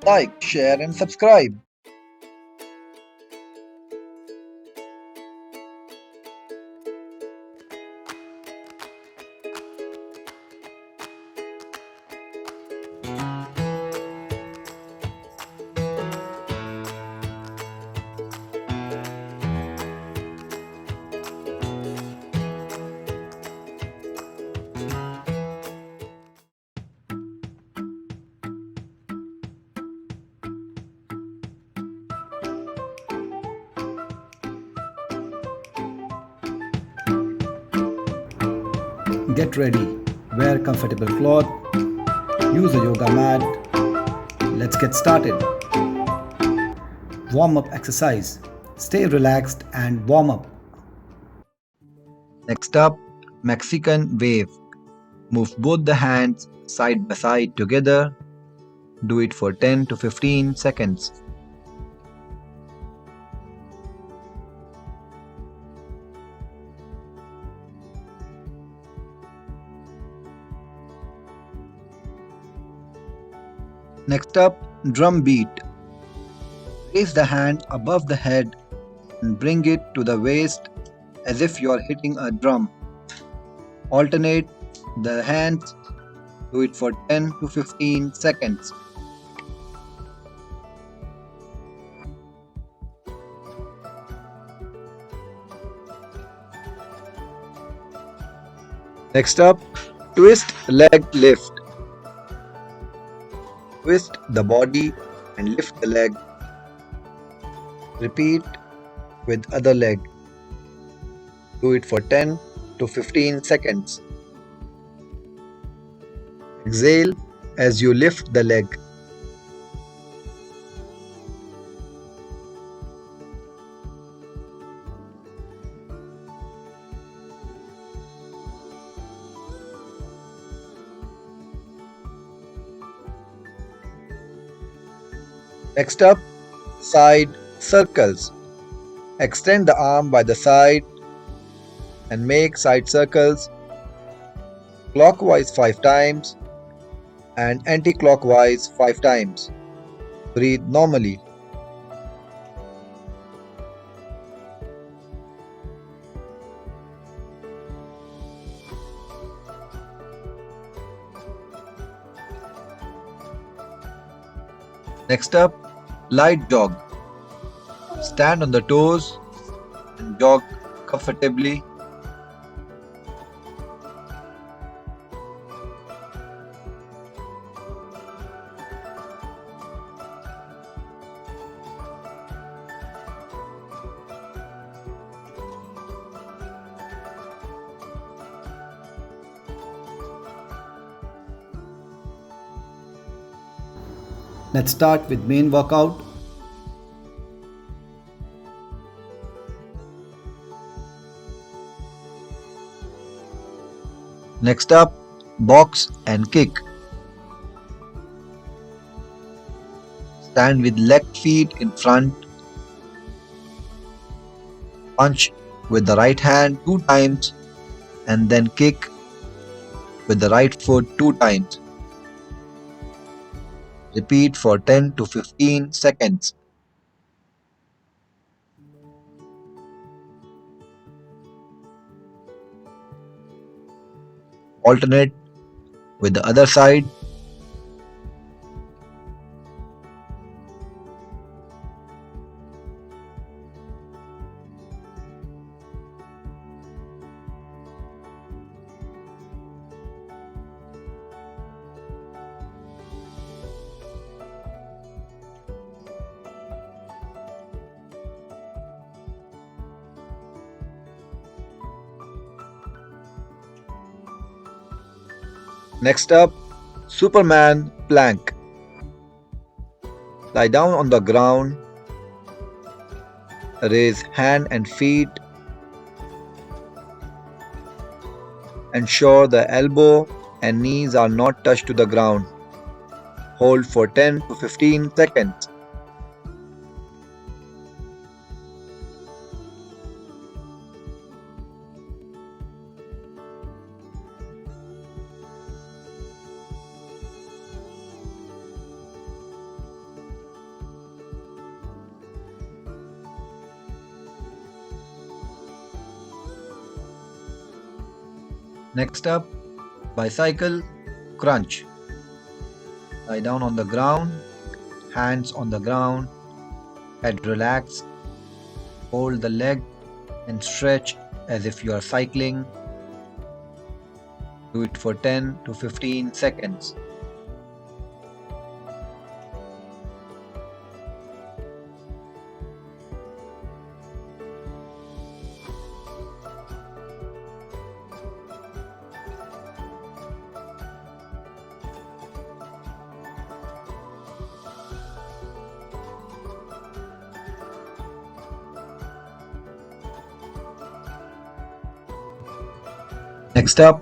Like, share, and subscribe. Get ready, wear comfortable cloth, use a yoga mat. Let's get started. Warm up exercise. Stay relaxed and warm up. Next up, Mexican wave. Move both the hands side by side together. Do it for 10 to 15 seconds. Next up, drum beat. Raise the hand above the head and bring it to the waist as if you are hitting a drum. Alternate the hands. Do it for 10 to 15 seconds. Next up, twist leg lift. Twist the body and lift the leg. Repeat with other leg. Do it for 10 to 15 seconds. Exhale as you lift the leg. Next up, side circles. Extend the arm by the side and make side circles clockwise 5 times and anti-clockwise 5 times. Breathe normally. Next up, light jog. Stand on the toes and jog comfortably. Let's start with main workout. Next up, box and kick. Stand with left feet in front. Punch with the right hand 2 times and then kick with the right foot 2 times. Repeat for 10 to 15 seconds. Alternate with the other side. Next up, Superman plank. Lie down on the ground. Raise hand and feet. Ensure the elbow and knees are not touched to the ground. Hold for 10 to 15 seconds. Next up, bicycle crunch. Lie down on the ground, hands on the ground, head relaxed, hold the leg and stretch as if you are cycling. Do it for 10 to 15 seconds. Next up,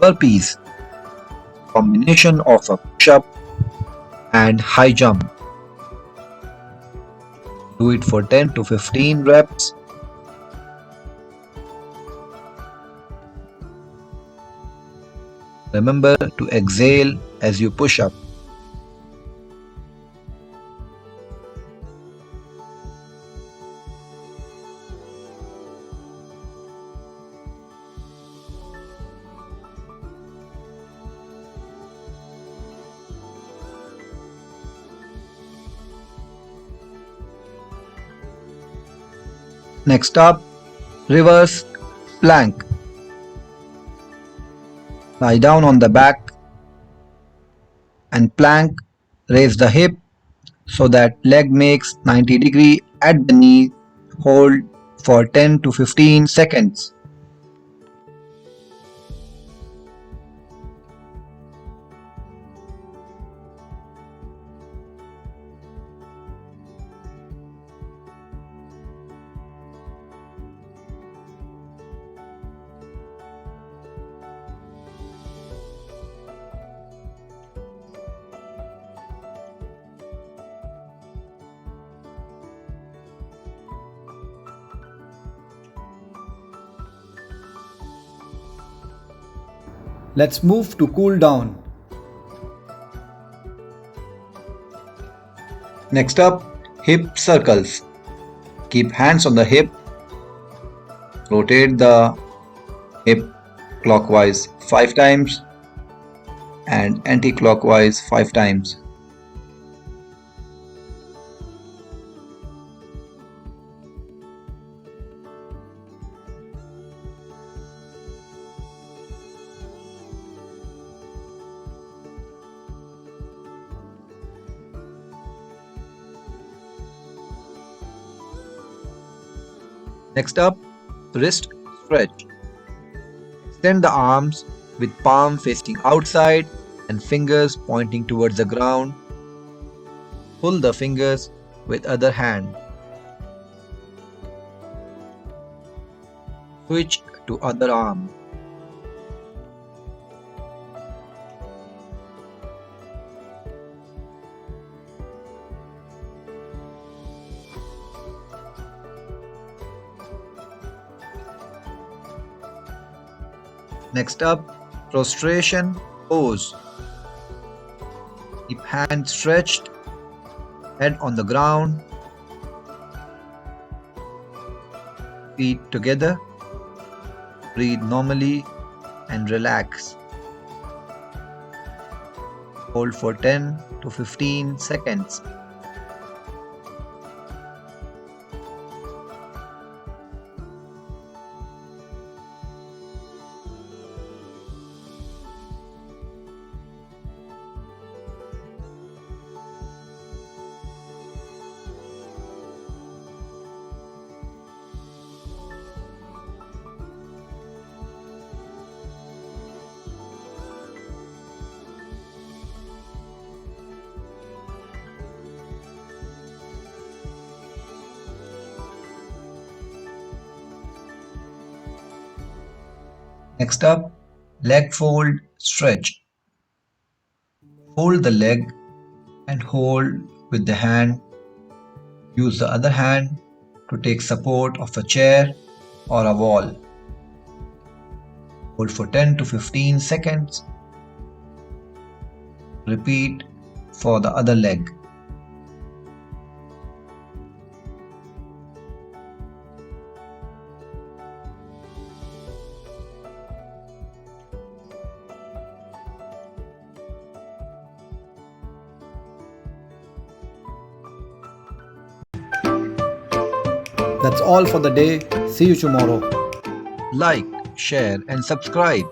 burpees. Combination of a push up and high jump. Do it for 10 to 15 reps. Remember to exhale as you push up. Next up, reverse plank. Lie down on the back and plank. Raise the hip so that leg makes 90-degree at the knee. Hold for 10 to 15 seconds. Let's move to cool down. Next up, hip circles. Keep hands on the hip. Rotate the hip clockwise 5 times and anti-clockwise 5 times. Next up, wrist stretch. Extend the arms with palm facing outside and fingers pointing towards the ground. Pull the fingers with other hand. Switch to other arm. Next up, prostration pose. Keep hands stretched, head on the ground, feet together. Breathe normally and relax. Hold for 10 to 15 seconds. Next up, leg fold stretch. Fold the leg and hold with the hand. Use the other hand to take support of a chair or a wall. Hold for 10 to 15 seconds. Repeat for the other leg. That's all for the day. See you tomorrow. Like, share, and subscribe.